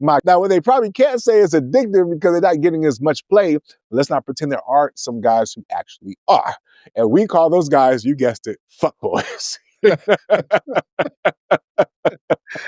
Now, what they probably can't say is addictive because they're not getting as much play. But let's not pretend there aren't some guys who actually are. And we call those guys, you guessed it, fuckboys.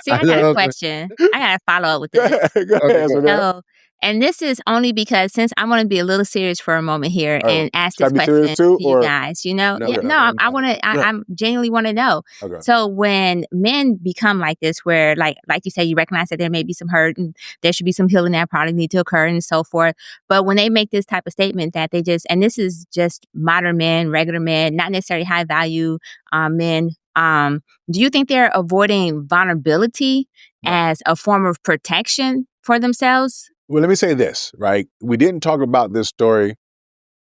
See, I got a question. I got to follow up with this. Go ahead. So, and this is only because since I want to be a little serious for a moment here and ask this question to you guys, you know, I want to, I genuinely want to know. Okay. So when men become like this, where like you said, you recognize that there may be some hurt and there should be some healing that probably need to occur and so forth. But when they make this type of statement that they just, and this is just modern men, regular men, not necessarily high value men, do you think they're avoiding vulnerability as a form of protection for themselves? Well, let me say this, right? We didn't talk about this story,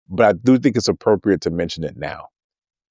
but I do think it's appropriate to mention it now.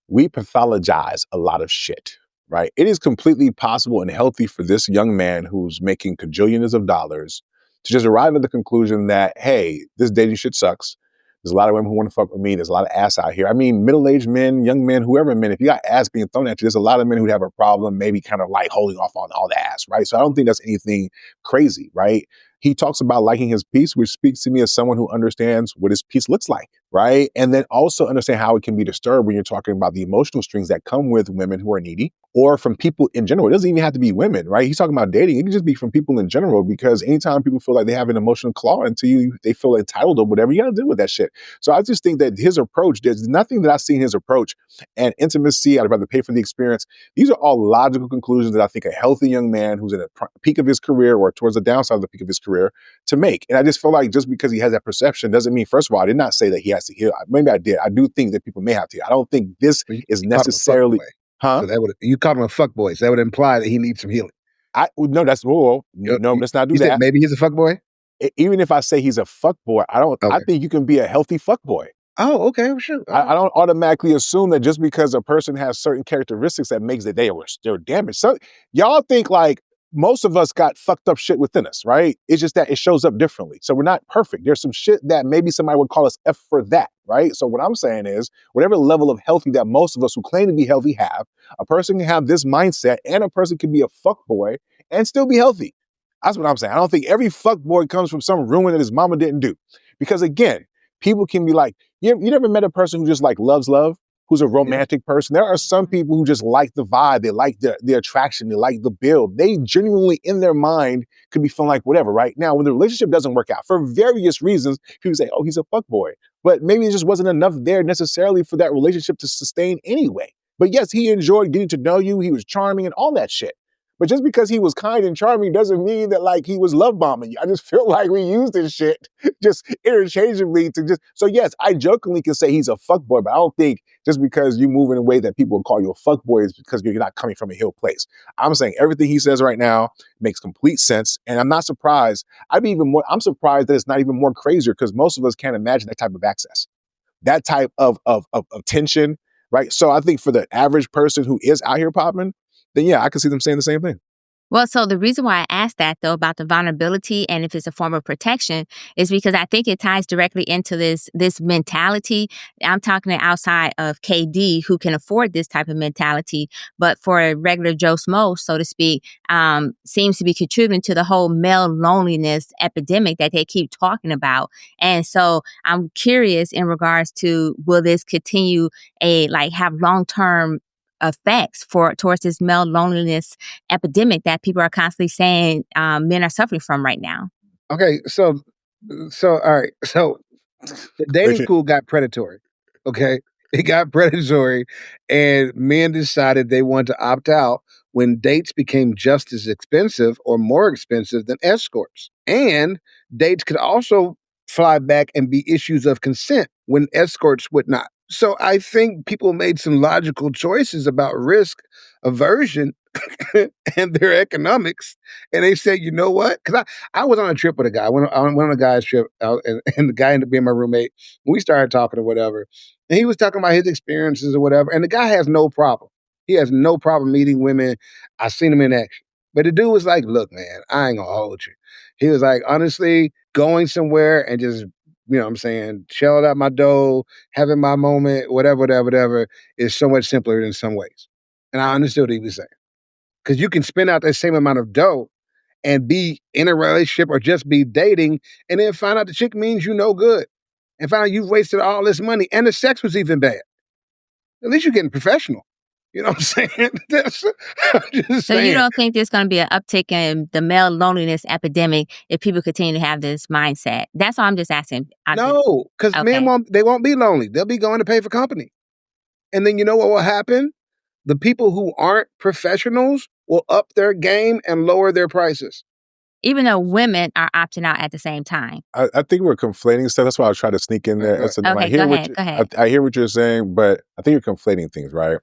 We pathologize a lot of shit, right? It is completely possible and healthy for this young man who's making cajillions of dollars to just arrive at the conclusion that, hey, this dating shit sucks. There's a lot of women who want to fuck with me. There's a lot of ass out here. I mean, middle-aged men, young men, whoever men, if you got ass being thrown at you, there's a lot of men who have a problem, maybe kind of like holding off on all the ass, right? So I don't think that's anything crazy, right? He talks about liking his peace, which speaks to me as someone who understands what his peace looks like, right? And then also understand how it can be disturbed when you're talking about the emotional strings that come with women who are needy or from people in general. It doesn't even have to be women, right? He's talking about dating. It can just be from people in general, because anytime people feel like they have an emotional claw into you, they feel entitled or whatever, you got to deal with that shit. So I just think that his approach, there's nothing that I've seen his approach and intimacy, I'd rather pay for the experience. These are all logical conclusions that I think a healthy young man who's in a peak of his career or towards the downside of the peak of his career to make. And I just feel like just because he has that perception doesn't mean, first of all, I did not say that he has to heal. Maybe I did. I do think that people may have to. I don't think this is necessarily... So that would, you called him a fuckboy. So that would imply that he needs some healing. No, that's no. Let's not do that. Maybe he's a fuckboy. Even if I say he's a fuckboy, I don't. Okay. I think you can be a healthy fuckboy. Oh, okay, sure. I don't automatically assume that just because a person has certain characteristics that makes that they're damaged. So y'all think like most of us got fucked up shit within us, right? It's just that it shows up differently. So we're not perfect. There's some shit that maybe somebody would call us F for that, right? So what I'm saying is, whatever level of healthy that most of us who claim to be healthy have, a person can have this mindset and a person can be a fuckboy and still be healthy. That's what I'm saying. I don't think every fuckboy comes from some ruin that his mama didn't do. Because again, people can be like, you never met a person who just like loves love? Who's a romantic person. There are some people who just like the vibe, they like the attraction, they like the build. They genuinely, in their mind, could be feeling like whatever, right? Now, when the relationship doesn't work out, for various reasons, people say, oh, he's a fuckboy. But maybe it just wasn't enough there necessarily for that relationship to sustain anyway. But yes, he enjoyed getting to know you, he was charming and all that shit. But just because he was kind and charming doesn't mean that like he was love bombing you. I just feel like we use this shit just interchangeably to just, so yes, I jokingly can say he's a fuckboy, but I don't think just because you move in a way that people will call you a fuckboy is because you're not coming from a healed place. I'm saying everything he says right now makes complete sense. And I'm not surprised. I'm surprised that it's not even more crazier because most of us can't imagine that type of access, that type of tension, right? So I think for the average person who is out here popping, then yeah, I can see them saying the same thing. Well, so the reason why I asked that, though, about the vulnerability and if it's a form of protection is because I think it ties directly into this mentality. I'm talking outside of KD, who can afford this type of mentality, but for a regular Joe Smo, so to speak, seems to be contributing to the whole male loneliness epidemic that they keep talking about. And so I'm curious in regards to, will this continue have long-term effects towards this male loneliness epidemic that people are constantly saying men are suffering from right now? Okay, so all right, so the dating pool got predatory. Okay, it got predatory, and men decided they wanted to opt out when dates became just as expensive or more expensive than escorts, and dates could also fly back and be issues of consent when escorts would not. So I think people made some logical choices about risk aversion and their economics. And they said, you know what? Because I was on a trip with a guy. I went on a guy's trip, and the guy ended up being my roommate. We started talking or whatever. And he was talking about his experiences or whatever. And the guy has no problem. He has no problem meeting women. I've seen him in action. But the dude was like, look, man, I ain't going to hold you. He was like, honestly, going somewhere and just, you know what I'm saying, shelling out my dough, having my moment, whatever, is so much simpler in some ways. And I understood what he was saying. Because you can spend out that same amount of dough and be in a relationship or just be dating, and then find out the chick means you no good, and find out you've wasted all this money and the sex was even bad. At least you're getting professional. You know what I'm saying? I'm just So you saying. don't think there's going to be an uptick in the male loneliness epidemic if people continue to have this mindset? That's all I'm just asking. No, because men Okay. won't be lonely. They'll be going to pay for company. And then you know what will happen? The people who aren't professionals will up their game and lower their prices. Even though women are opting out at the same time. I think we're conflating stuff. That's why I was trying to sneak in there. Right. S&M. I Okay, go hear what ahead. you, Go ahead. I hear what you're saying, but I think you're conflating things, right?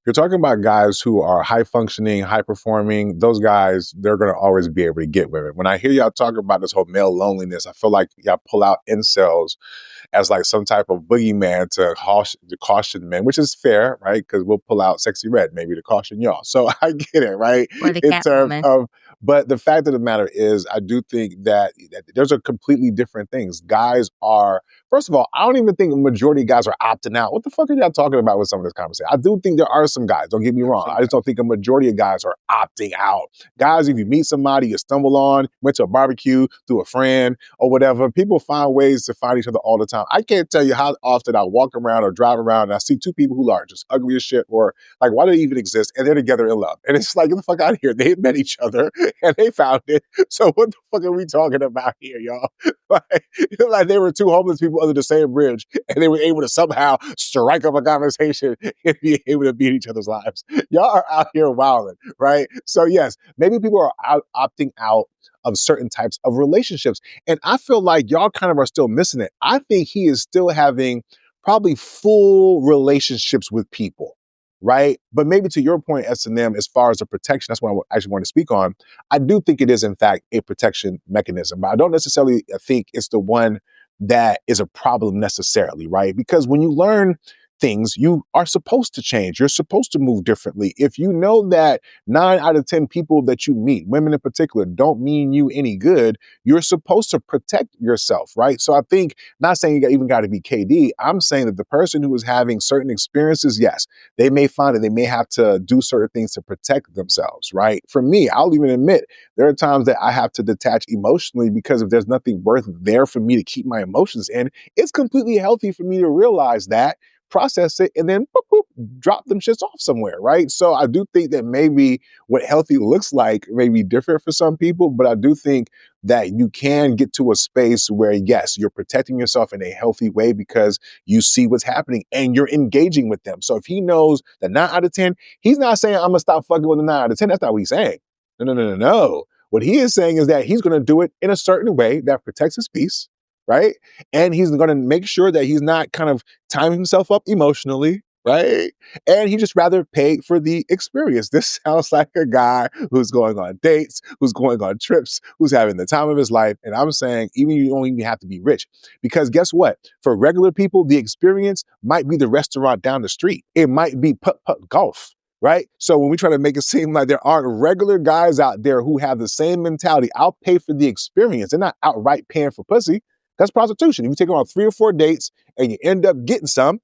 You're talking about guys who are high functioning, high performing. Those guys, they're going to always be able to get women. When I hear y'all talk about this whole male loneliness, I feel like y'all pull out incels as like some type of boogeyman to caution men, which is fair, right? Because we'll pull out Sexy Red maybe to caution y'all. So I get it, right? Or the In cat terms woman. of, but the fact of the matter is, I do think that there's a completely different things. Guys are, first of all, I don't even think the majority of guys are opting out. What the fuck are y'all talking about with some of this conversation? I do think there are some guys, don't get me wrong. I just don't think a majority of guys are opting out. Guys, if you meet somebody you stumble on, went to a barbecue through a friend or whatever, people find ways to find each other all the time. I can't tell you how often I walk around or drive around and I see two people who are just ugly as shit, or like, why do they even exist? And they're together in love. And it's like, get the fuck out of here. They met each other and they found it. So what the fuck are we talking about here, y'all? Like they were two homeless people under the same bridge and they were able to somehow strike up a conversation and be able to be in each other's lives. Y'all are out here wilding, right? So yes, maybe people are opting out of certain types of relationships. And I feel like y'all kind of are still missing it. I think he is still having probably full relationships with people, right? But maybe to your point, S&M, as far as the protection, that's what I actually want to speak on. I do think it is, in fact, a protection mechanism, but I don't necessarily think it's the one that is a problem necessarily, right? Because when you learn things, you are supposed to change. You're supposed to move differently. If you know that 9 out of 10 people that you meet, women in particular, don't mean you any good, you're supposed to protect yourself, right? So I think, not saying you even got to be KD, I'm saying that the person who is having certain experiences, yes, they may find that they may have to do certain things to protect themselves, right? For me, I'll even admit there are times that I have to detach emotionally because if there's nothing worth there for me to keep my emotions in, it's completely healthy for me to realize that, process it, and then boop, boop, drop them shits off somewhere, right? So I do think that maybe what healthy looks like may be different for some people, but I do think that you can get to a space where, yes, you're protecting yourself in a healthy way because you see what's happening and you're engaging with them. So if he knows that 9 out of 10, he's not saying, I'm going to stop fucking with the 9 out of 10. That's not what he's saying. No. What he is saying is that he's going to do it in a certain way that protects his peace, right? And he's going to make sure that he's not kind of timing himself up emotionally, right? And he just rather pay for the experience. This sounds like a guy who's going on dates, who's going on trips, who's having the time of his life. And I'm saying, even you don't even have to be rich. Because guess what? For regular people, the experience might be the restaurant down the street. It might be putt-putt golf. Right? So when we try to make it seem like there aren't regular guys out there who have the same mentality, I'll pay for the experience. They're not outright paying for pussy. That's prostitution. If you take them on 3 or 4 dates and you end up getting some,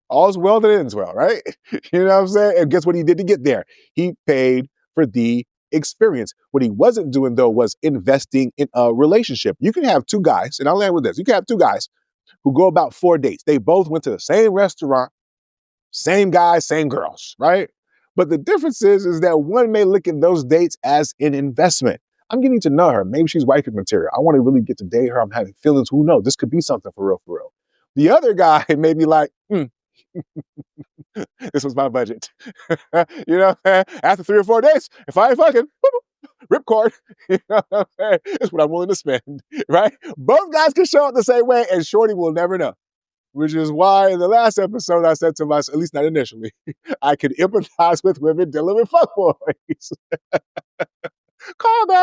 all's well that ends well, right? You know what I'm saying? And guess what he did to get there? He paid for the experience. What he wasn't doing, though, was investing in a relationship. You can have two guys, and I'll land with this. You can have two guys who go about 4 dates. They both went to the same restaurant, same guys, same girls, right? But the difference is that one may look at those dates as an investment. I'm getting to know her. Maybe she's wifey material. I want to really get to date her. I'm having feelings. Who knows? This could be something for real, for real. The other guy may be like, this was my budget. You know, after 3 or 4 days, if I ain't fucking, ripcord, you know what I'm saying? It's what I'm willing to spend, right? Both guys can show up the same way, and Shorty will never know. Which is why in the last episode I said to myself, at least not initially, I could empathize with women dealing with fuckboys. Call back.